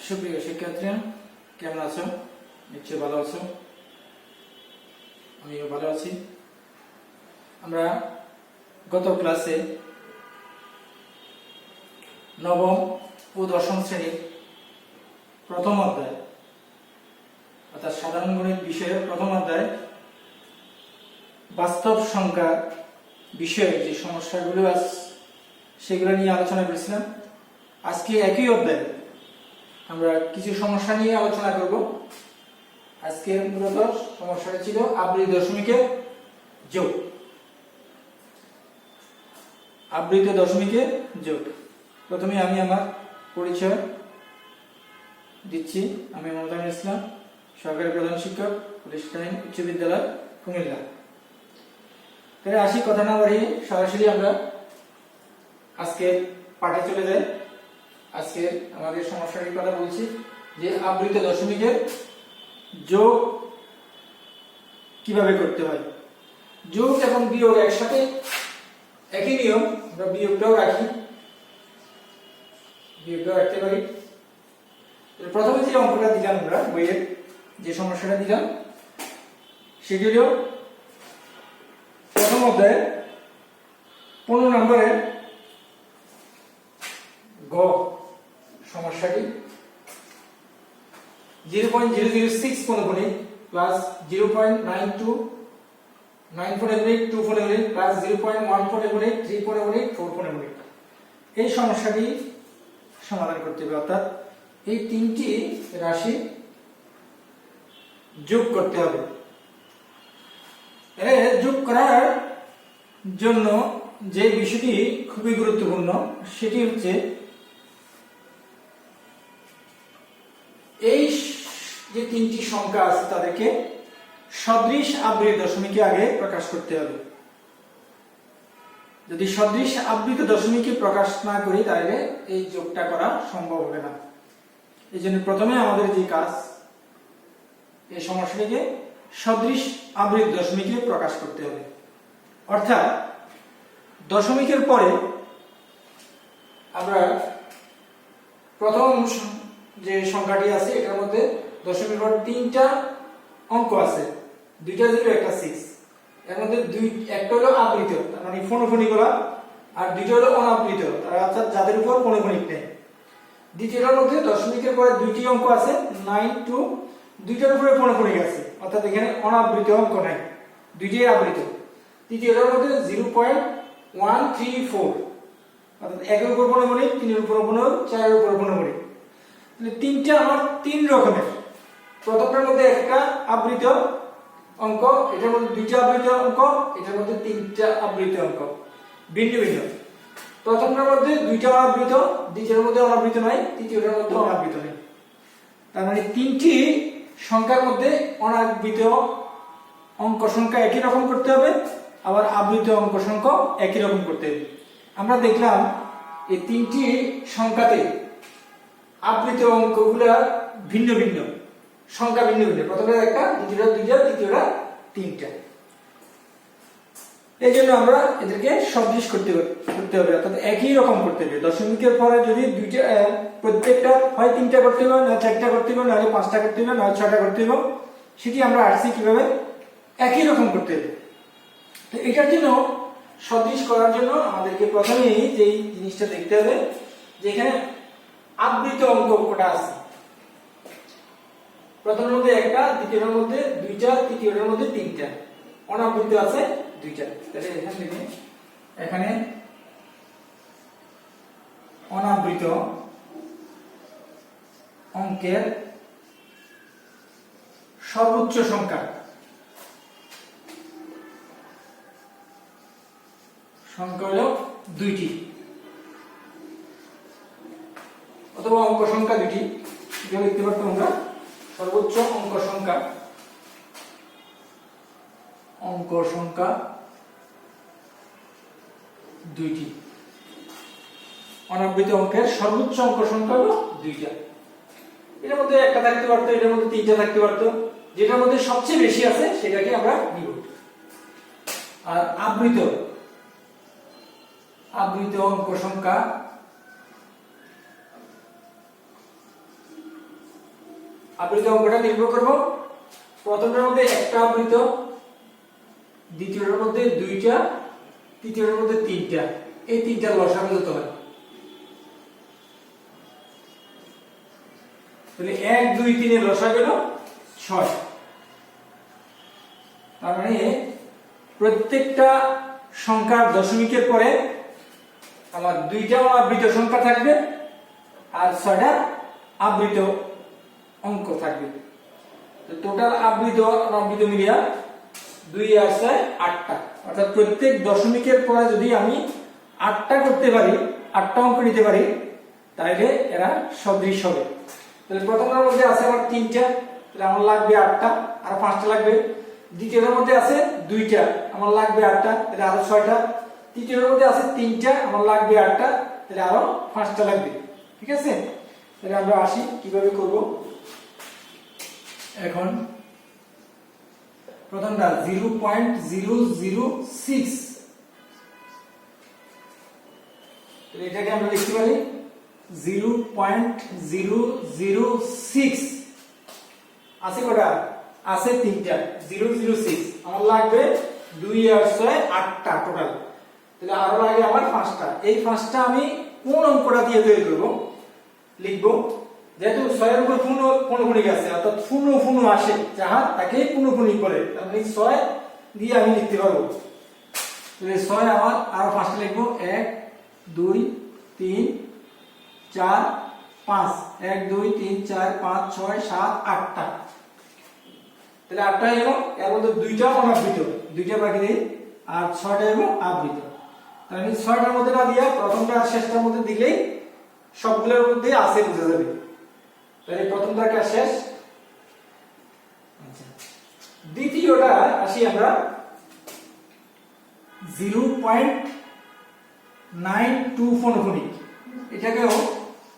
সুপ্রিয় শিক্ষার্থীরা, কেমন আছো? নিশ্চয়ই ভালো আছো। আমিও ভালো আছি। আমরা গত ক্লাসে নবম ও দশম শ্রেণীর প্রথম অধ্যায় অর্থাৎ সাধারণ গণিত বিষয়ের প্রথম অধ্যায় বাস্তব সংখ্যা বিষয়ে যে সমস্যাগুলো আছে সেগুলো নিয়ে আলোচনা করেছিলাম। আজকে একই অধ্যায়ে আমরা কিছু সমস্যা নিয়ে আলোচনা করব। আজকে মূলত সমস্যাটা ছিল আবৃত দশমিকের যোগ। আবৃত দশমিকের যোগ। প্রথমে আমি আমার পরিচয় দিচ্ছি। আমি মোহাম্মদ ইসলাম, সহকারী প্রধান শিক্ষক, প্রতিষ্ঠান উচ্চ বিদ্যালয়, কুমিল্লা। তাহলে আসি, কথা না বাড়িয়ে সরাসরি আমরা আজকের পাঠে চলে যাই। আজকে আমাদের সমস্যাটির কথা বলছি যে আবৃত দশমিকের যোগ কিভাবে করতে হয়। যোগ এবং বিয়োগ একসাথে, একই নিয়ম। আমরা বিয়োগটাও রাখি, বিয়োগটাও রাখতে পারি। প্রথমে যে অঙ্কটা দিলাম, আমরা বইয়ের যে সমস্যাটা দিলাম সেটি হল প্রথম অধ্যায়ে 15 নম্বরের গ সমস্যাটি 0.006 পনেরোনিক প্লাস 0.9294 2 পনেরোনিক প্লাস 0.1 পনেরোনিক 3 পনেরোনিক 4 পনেরোনিক। এই সমস্যাটি সমাধান করতে হবে, অর্থাৎ এই তিনটি রাশি যোগ করতে হবে। যোগ করার জন্য যে বিষয়টি খুবই গুরুত্বপূর্ণ সেটি হচ্ছে এই যে তিনটি সংখ্যা আছে তাদেরকে সদৃশ আবৃত দশমিকে আগে প্রকাশ করতে হবে। যদি সদৃশ আবৃত দশমিকে প্রকাশ না করি তাহলে এই যোগটা করা সম্ভব হবে না। এই জন্য প্রথমে আমাদের যে কাজ, এই সমস্যাটিকে সদৃশ আবৃত দশমিকে প্রকাশ করতে হবে। অর্থাৎ দশমিকের পরে আমরা প্রথম যে সংখ্যাটি আছে এটার মধ্যে দশমিকের পর তিনটা অঙ্ক আছে, দুইটা 0 একটা 6। এর মধ্যে একটা হলো আবৃত, মানে ফোনোফোনিক গুলা, আর দুইটা হলো অনাবৃত, অর্থাৎ যাদের উপর ফোনোফোনিক নেই। দ্বিতীয়টার মধ্যে দশমিকের পরে দুইটি অঙ্ক আছে 9 2, দুইটার উপরে ফোনোফোনিক আছে, অর্থাৎ এখানে অনাবৃত অঙ্ক নাই, দুইটাই আবৃত। তৃতীয়টার মধ্যে 0.134, অর্থাৎ একের উপর ফোনোফোনিক, 3-এর উপর ফোনোফোনিক, 4-এর উপর ফোনোফোনিক। তিনটা আমার তিন রকমের। প্রথমটার মধ্যে একটা আবৃত অঙ্ক, এটার মধ্যে দুইটা আবৃত অঙ্ক, এটার মধ্যে তিনটা আবৃত অঙ্ক, ভিন্ন ভিন্ন। প্রথমটার মধ্যে দুইটা অনাবৃত, দ্বিতীয়টার মধ্যে অনাবৃত নাই, তৃতীয়টার মধ্যে অনাবৃত নেই। তার মানে তিনটি সংখ্যার মধ্যে অনাবৃত অঙ্ক সংখ্যা একই রকম করতে হবে, আবার আবৃত অঙ্ক সংখ্যা একই রকম করতে হবে। আমরা দেখলাম এই তিনটি সংখ্যাতে আবৃত অঙ্কগুলা ভিন্ন ভিন্ন, সংখ্যা ভিন্ন ভিন্ন। প্রথমে একটা, দ্বিতীয়টা দুইটা, তৃতীয়টা তিনটা। এই জন্য আমরা এদেরকে সদৃশ করতে হবে, অর্থাৎ একই রকম করতে হবে। দশমিকের পরে যদি দুইটা, প্রত্যেকটা হয় 3টা করতে হবে, না 4টা করতে হবে, নাহলে 5টা করতে হবে, নাহলে 6টা করতে হবে। সেটি আমরা আসছি কিভাবে, একই রকম করতে হবে। তো এটার জন্য, সদৃশ করার জন্য আমাদেরকে প্রথমেই যেই জিনিসটা দেখতে হবে যে এখানে আবৃত অঙ্ক কটা আছে। প্রথমের মধ্যে একটা, দ্বিতীয়টার মধ্যে দুইটা, তৃতীয়টার মধ্যে তিনটা, অনাবৃত আছে দুইটা। তাহলে এখান থেকে এখানে অনাবৃত অঙ্কের সর্বোচ্চ সংখ্যা হলো দুইটি, অথবা অঙ্ক সংখ্যা দুইটি। এটা লিখতে পারতাম আমরা সর্বোচ্চ অঙ্ক সংখ্যা দুইটি। অনাবৃত অঙ্কের সর্বোচ্চ অঙ্ক সংখ্যা হলো দুইটা। এর মধ্যে একটা থাকতে পারতো, এটার মধ্যে তিনটা থাকতে পারতো, যেটার মধ্যে সবচেয়ে বেশি আছে সেটাকে আমরা নিব। আর আবৃত অঙ্ক সংখ্যা আবৃত অঙ্কটা নির্ভর করব প্রথমটার মধ্যে একটা আবৃত, দ্বিতীয়টার মধ্যে দুইটা, তৃতীয়টার মধ্যে তিনটা, এই তিনটা লসাগু হতে হয়। তাহলে 1 2 3 এর লসাগু হলো 6। তার মানে প্রত্যেকটা সংখ্যার দশমিকের পরে আমার দুইটা আবৃত সংখ্যা থাকবে আর 6টা আবৃত অঙ্ক থাকবে। তো টোটাল আবৃত অনাবৃত মিলিয়া 2 আর 6 8টা, অর্থাৎ প্রত্যেক দশমিকের পরে যদি আমি 8টা করতে পারি, 8টা অঙ্ক নিতে পারি, তাহলে এরা সদৃশ হবে। তাহলে প্রথমটার মধ্যে আছে আমার 3টা, তাহলে আমার লাগবে 8টা, আর 5টা লাগবে। দ্বিতীয়টার মধ্যে আছে 2টা, আমার লাগবে 8টা, তাহলে আরো 6টা। তৃতীয়টার মধ্যে আছে 3টা, আমার লাগবে 8টা, তাহলে আরো 5টা লাগবে। ঠিক আছে, তাহলে আমরা আসি কিভাবে করব। এখন প্রথমটা 0.006, তাহলে এটাকে আমরা লিখতে পারি 0.006। আছে কটা? আছে 3টা, 006। আমার লাগবে 2 আর 6 8টা টোটাল, তাহলে আরো লাগে আমার 5টা। এই 5টা আমি কোন অঙ্কটা দিয়ে তৈরি করব লিখব, যেহেতু 6 এর উপর পূর্ণগুণিক আছে, অর্থাৎ পূর্ণ আসে যাহা তাকে পূর্ণগুণিক বলে, তার মানে 6 দিয়ে আমি লিখতে পারবো। তাহলে 6 আমার আরো 5টা লিখব, 1 2 3 4 5, 1 2 3 4 5 6 7 8টা। তাহলে 8টা হলো, এর মধ্যে 2টা অনাবৃত, 2টা বাকি দেই, আর 6টা হলো আবৃত। তাহলে 6টার মধ্যে না দিয়া প্রথমটা আর শেষটার মধ্যে দিলেই সবগুলোর মধ্যে আছে বোঝা যাবে। তাহলে প্রথমটা একটা শেষ। আচ্ছা, দ্বিতীয়টা আসি আমরা 0.92 ফোনফোনিক, এটাকেও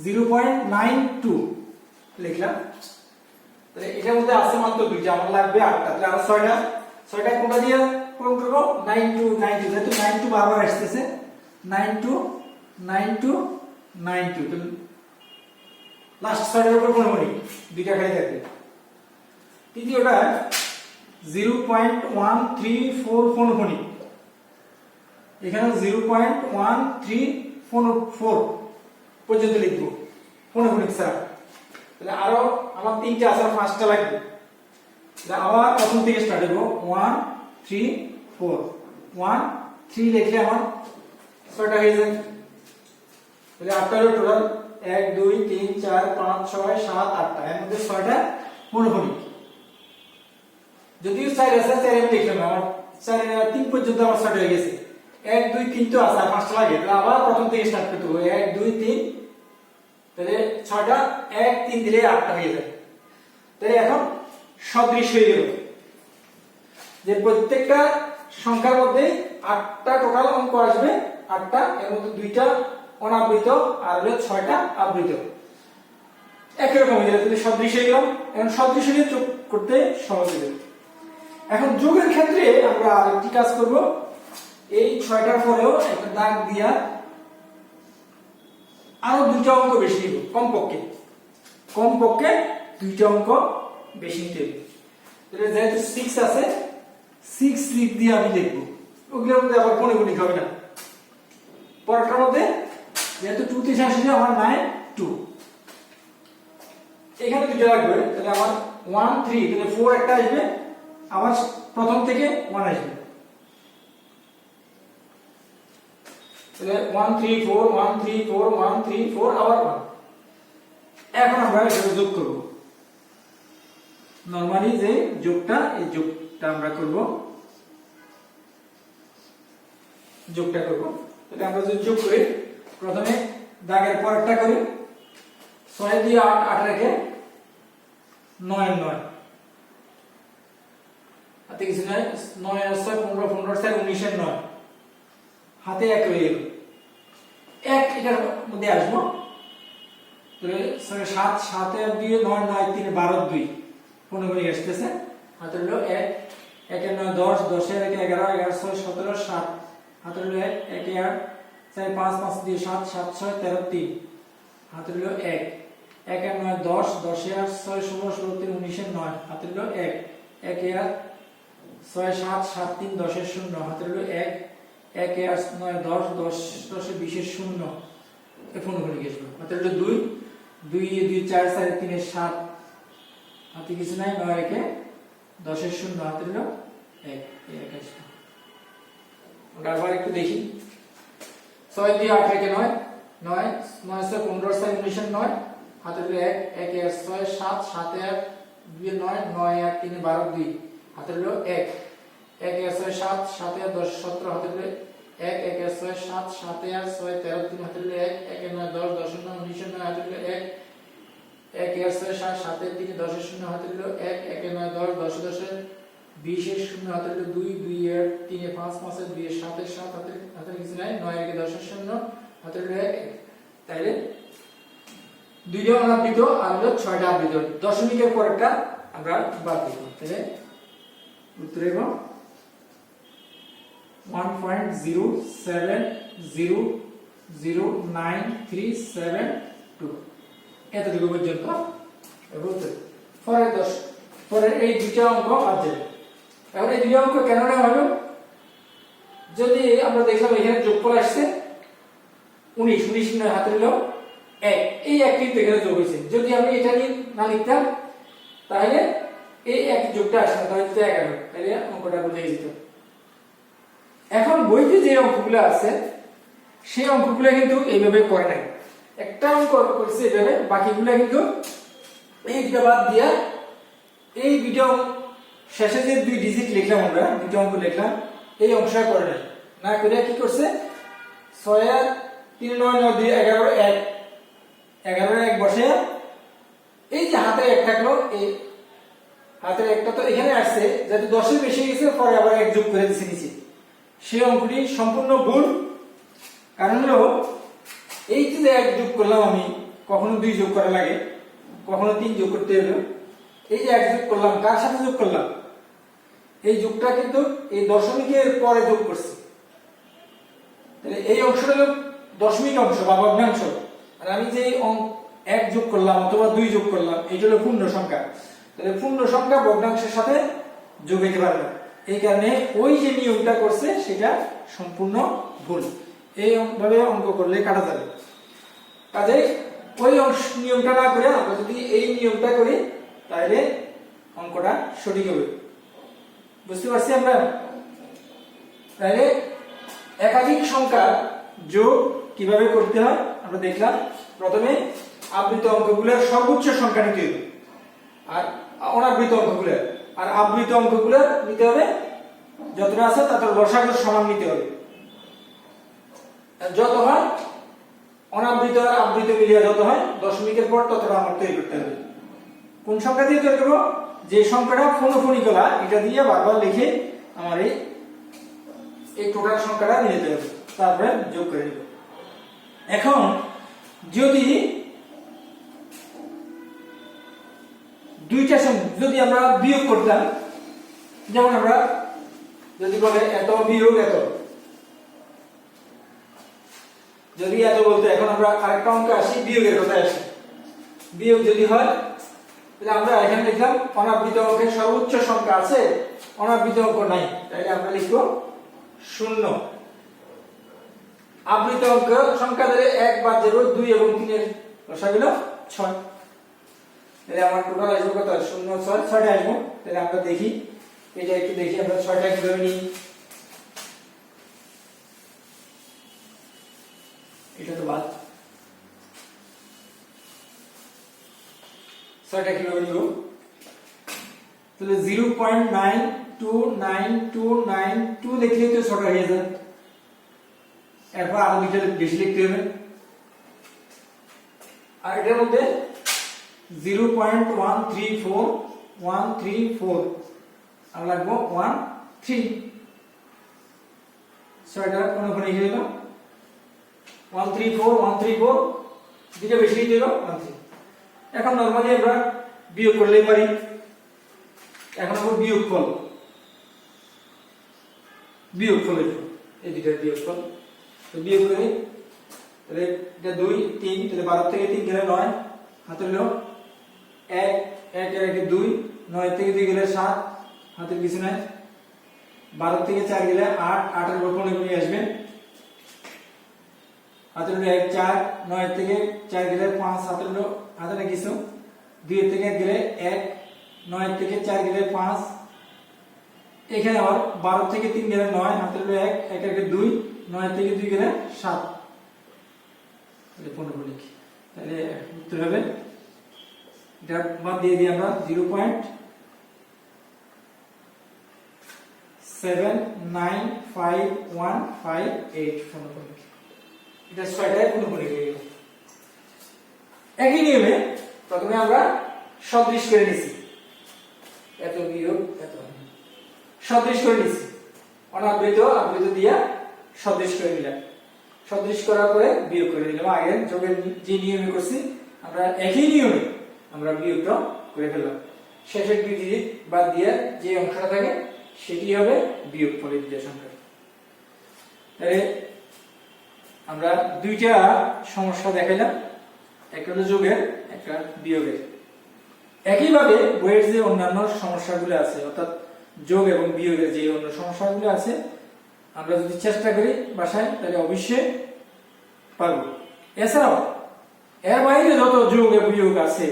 0.92 লিখলাম। তাহলে এটার মধ্যে আছে মাত্র 2টা, আমার লাগবে 8টা, তাহলে আরো 6টা। 6টা কোনটা দিয়ে পূরণ করব? 92, যেহেতু 92 বারবার আসতেছে, 92 লাস্ট 6টার উপর পূর্ণমণি 2টা খালি থাকবে। তৃতীয়টা 0.134 ফোনফোনিক, এখানে 0.134 পর্যন্ত লিখব ফোনফোনিক স্যার। তাহলে আরো আমার 3টা আছে, 5টা লাগবে। তাহলে আবার প্রথম থেকে স্টার্ট করব, 1 3 4, 1 3 লিখলে আমার 6টা হয়ে যায়। তাহলে 8টা হলো টোটাল, 1 2 3 4 5 6 7 8টা, এর মধ্যে 6টা ফোনফোনিক। যদিও 4 আছে, 4 আমি লিখলাম, আমার 4 3 পর্যন্ত আমার 6টা হয়ে গেছে। 1 2 3 তো আছে, আর 5টা লাগে, তাহলে আবার প্রথম থেকে স্টার্ট করতে হবে, 1 2 3, তাহলে 6টা 1 3 দিলে 8টা হয়ে যায়। তাহলে এখন সদৃশ হয়ে গেল যে প্রত্যেকটা সংখ্যার মধ্যে 8টা টোটাল অঙ্ক আসবে, 8টা, এর মধ্যে 2টা অনাবৃত আর হলো 6টা আবৃত। একই রকম হয়ে যাবে, তাহলে সদৃশ হয়ে গেল। এখন সদৃশ হয়ে যোগ করতে সহজ হয়ে যাবে। এখন যোগের ক্ষেত্রে আমরা আরেকটি কাজ করব, এই 6টার পরেও একটা দাগ দিয়া আরো 2টা অঙ্ক বেশি নিব, কমপক্ষে 2টা অঙ্ক বেশি নিতে হবে। তাহলে যেহেতু 6 আছে, 6 লিখ দিয়ে আমি লিখবো, ওগুলোর মধ্যে আবার পূর্ণগুণিক হবে না। পরেরটার মধ্যে যেহেতু 2 তে শেষ হয়ে আমার 9 2, এখানে 2টা লাগবে, তাহলে আমার 1 3, তাহলে 4 একটা আসবে, আবার প্রথম থেকে 1 আসবে, তাহলে 1 3 4 1 3 4 1 3 4 আবার 1। এখন আমরা এটা যোগ করব, নরমালি যে যোগটা, এই যোগটা আমরা করব, তাহলে আমরা যদি যোগ করি, প্রথমে দাগের পরেরটা করি, 6 দিয়ে 8 8 রেখে 9 9, হাতে কিছু নাই, 9 আর 6 15 15 4 19 এর 9, হাতে 1 রয়ে গেল, 1 এটার মধ্যে আসবো, তাহলে 7 7 এর 2 9 9 3 12 2 পূর্ণগুণিক আসতেছে, হাতে হলো 1 1 এর 9 10 10 এর 1 11 11 6 17 7, হাতে হলো 1 1 8 4 5 5 2 7 7 6 13 3, হাতে হলো 1 1 আর 9 10, 10 আর 6 16, 16 3 19 এর 9, হাতে হলো 1, 1 আর 6 7, 7 3 10 এর 0, হাতে হলো 1, 1 আর 9 10, 10 10 এর 20 এর 0, এই পূর্ণবর্গ গেছিল, হাতে হলো 2, 2 এ 2 4 4 3 এর 7, হাতে কিছু নাই, 9 1 10 এর 0, হাতে হলো 1, এই 1 আসলো। আমরা আবার একটু দেখি, 6 2 8 1 9, 9 9 6 15 6 19 এর 9, হাতে হলো 1, 1 আর 6 7, 7 আর 2 এর 9, 9 আর 3 12 2, হাতে হলো 1, 1 আর 6 7, 7 আর 10 17, হাতে হলো 1, 1 আর 6 7, 7 আর 6 13 3, হাতে হলো 1, 1 আর 9 10, 10 আর 9 19 এর 9, হাতে হলো 1, 1 আর 6 7, 7 আর 3 10 এর 0, হাতে হলো 1, 1 আর 9 10, 10 10 এর 20 এর 0, হাতে হলো 2, 2 আর 3 এর 5, 5 আর 2 এর 7 এর 7, হাতে কিছু নাই, 9 আর 10 এর 0, হাতে হলো 1, তাইলে দুইটা অনাবৃত আর হলো 6টা আবৃত, দশমিকের পরেরটা আমরা বাদ দিব, তাহলে উত্তর হবে 1.07009372, এতটুকু পর্যন্ত উত্তর। পরের এই দুইটা অঙ্ক বাদ যাবে। এখন এই দুইটা অঙ্ক কেন নেওয়া হলো, যদি আমরা দেখলাম এখানে যোগফল আসছে 19, 19 নয়, হাতে হলো 1, এই 1 কিন্তু এখানে যোগ হয়েছে, যদি আমি এটা নিয়ে না লিখতাম তাহলে এই 1 যোগটা আসে না, তাহলে 11, তাহলে অঙ্কটা বুঝে যেত। এখন বইতে যে অঙ্কগুলো আছে সেই অঙ্কগুলো কিন্তু এইভাবে করে নাই, একটা অঙ্ক করছে এইভাবে, বাকিগুলো কিন্তু এই দুটো বাদ দিয়া এই দুটো শেষে যে 2 ডিজিট লিখলাম, আমরা দুটো অঙ্ক লিখলাম, এই অংশটা করে নাই, না করে কি করছে 6 আর 3 9 9 2 11 1, 11 1 বসে এই যে হাতে 1 থাকলো, এই হাতের 1টা তো এখানে আসছে, যেহেতু 10 এর বেশি গেছে, পরে আবার 1 যোগ করে দিয়েছে নিচে, সেই অঙ্কটি সম্পূর্ণ ভুল। কারণ হলো এই যে 1 যোগ করলাম আমি, কখনো 2 যোগ করা লাগে, কখনো 3 যোগ করতে হলো, এই যে 1 যোগ করলাম কার সাথে যোগ করলাম, এই যোগটা কিন্তু এই দশমিকের পরে যোগ করছি, তাহলে এই অংশটা হলো দশমিক অংশ বা ভগ্নাংশ, আর আমি যে 1 যোগ করলাম অথবা 2 যোগ করলাম, এইটা হলো পূর্ণ সংখ্যা, তাহলে পূর্ণ সংখ্যা ভগ্নাংশের সাথে যোগ হতে পারে না, এই কারণে ওই যে নিয়মটা করছে সেটা সম্পূর্ণ ভুল, এই ভাবে অঙ্ক করলে কাটা যাবে। কাজে ওই নিয়মটা না করে আমরা যদি এই নিয়মটা করি তাহলে অঙ্কটা সঠিক হবে, বুঝতে পারছি আমরা। তাহলে একাধিক সংখ্যা যোগ কিভাবে করতে হয় আমরা দেখলাম। প্রথমে আবৃত অঙ্কগুলোর সর্বোচ্চ সংখ্যা নিতে হবে, আর অনাবৃত অঙ্কগুলোর, আর আবৃত অঙ্কগুলোর নিতে হবে যতটা আছে তত লসাগুর সমান নিতে হবে, যত হয় অনাবৃত আর আবৃত মিলিয়ে যত হয় দশমিকের পর ততটা আমার তৈরি করতে হবে। কোন সংখ্যা দিয়ে তৈরি করবো, যে সংখ্যাটা ফোনোফোনিকলা এটা দিয়ে বারবার লিখে আমার এই টোটাল সংখ্যাটা নিয়ে যেতে হবে, তারপরে যোগ করে নেব। এখন যদি দুইটা যদি আমরা বিয়োগ করতাম, যেমন আমরা যদি বলে এত বিয়োগ এত, যদি এত বলতে, এখন আমরা আরেকটা অঙ্ক আসি, বিয়োগের কথা আসি। বিয়োগ যদি হয় তাহলে আমরা এখানে লিখলাম অনাবৃত অঙ্কের সর্বোচ্চ সংখ্যা আছে, অনাবৃত অঙ্ক নাই, তাহলে আমরা লিখবো 0। আবৃত অঙ্ক সংখ্যা ধরে 1 বাদ দেব, 2 এবং 3 এর লসাগু হলো 6, তাহলে আমার টোটাল আসবে কত, 0 6 6টা আসবে। তাহলে আমরা দেখি, এটা একটু দেখি আমরা 6টা কিভাবে নিই, এটা তো বাদ, 6টা কিভাবে নিব, তাহলে 0.92992 লিখলেই তো 6টা হয়ে যায়, এরপর আরো দুইটা বেশি লিখতে হবে, আর এটার মধ্যে 0.134134 আর লাগবো 13, 6টা কোনখানে হয়ে গেল 134 দুইটা বেশি লিখতে হবে 13। এখন নরমালি আমরা বিয়োগ করলেই পারি, এখন আমরা বিয়োগফল এই দুইটার বিয়োগফল, তো বিয়োগ করি, তাহলে এটা 2 3, তাহলে 12 থেকে 3 গেলে 9, হাতে হলো 1 1 এর আগে 2 9 থেকে 2 গেলে 7 হাতের কিছু নাই 12 থেকে 4 গেলে 8 8 এর উপর 15 গুণে আসবে হাতে হলো 1 4 9 থেকে 4 গেলে 5 হাতে হলো হাতে না কিছু 2 থেকে 1 গেলে 1 9 থেকে 4 গেলে 5 এখানে আবার 12 থেকে 3 গেলে 9 হাতে হলো 1 1 এর আগে 2 9 থেকে 2 গেলে 7 তাহলে 15 লিখি তাহলে উত্তর হবে এটা বাদ দিয়ে দিই আমরা 0.7951558 এটা ছয়টায় পুনঃপুনি হয়ে গেল একই নিয়মে প্রথমে আমরা সদৃশ করে নিছি এত বিয়োগ এত সদৃশ করে নিছি অনাবৃত আবৃত দিয়া সদৃশ করে নিলাম সদৃশ করার পরে বিয়োগ করে দিলাম আগের যোগের যে নিয়মে করছি আমরা একই নিয়মে আমরা বিয়োগটা করে ফেললাম শেষের দুই ডিজিট বাদ দিয়ে যে অংশটা থাকে সেটি হবে বিয়োগ ফলের দ্বিতীয় সংখ্যা তাহলে আমরা দুইটা সমস্যা দেখাইলাম একটা হলো যোগের একটা বিয়োগের একইভাবে বইয়ের যে অন্যান্য সমস্যাগুলো আছে অর্থাৎ যোগ এবং বিয়োগের যে অন্য সমস্যাগুলো আছে আমরা যদি চেষ্টা করি বাসায় তাহলে অবশ্যই পারবো এছাড়াও এর বাইরে যত যোগ এবং বিয়োগ আছে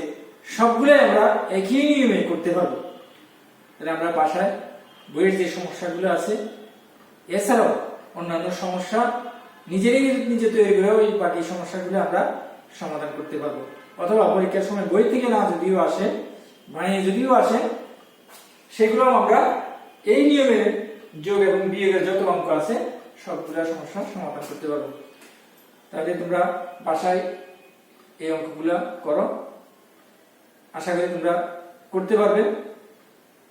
সবগুলোই আমরা একই নিয়মে করতে পারবো তাহলে আমরা বাসায় বইয়ের যে সমস্যাগুলো আছে এছাড়াও অন্যান্য সমস্যা নিজে তৈরি করে ওই বাকি সমস্যাগুলো আমরা সমাধান করতে পারবো অথবা পরীক্ষার সময় বই থেকে না যদিও আসে বানিয়ে যদিও আসে সেগুলো আমরা এই নিয়মে যোগ এবং বিয়োগের যত অঙ্ক আছে সবগুলো সমস্যা সমাধান করতে পারবো তাহলে তোমরা বাসায় এই অঙ্কগুলো করো আশা করি তোমরা করতে পারবে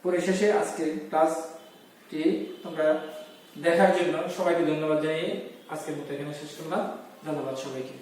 পরিশেষে আজকের ক্লাসটি তোমরা দেখার জন্য সবাইকে ধন্যবাদ জানিয়ে আজকের মতো এখানে শেষ করলাম ধন্যবাদ সবাইকে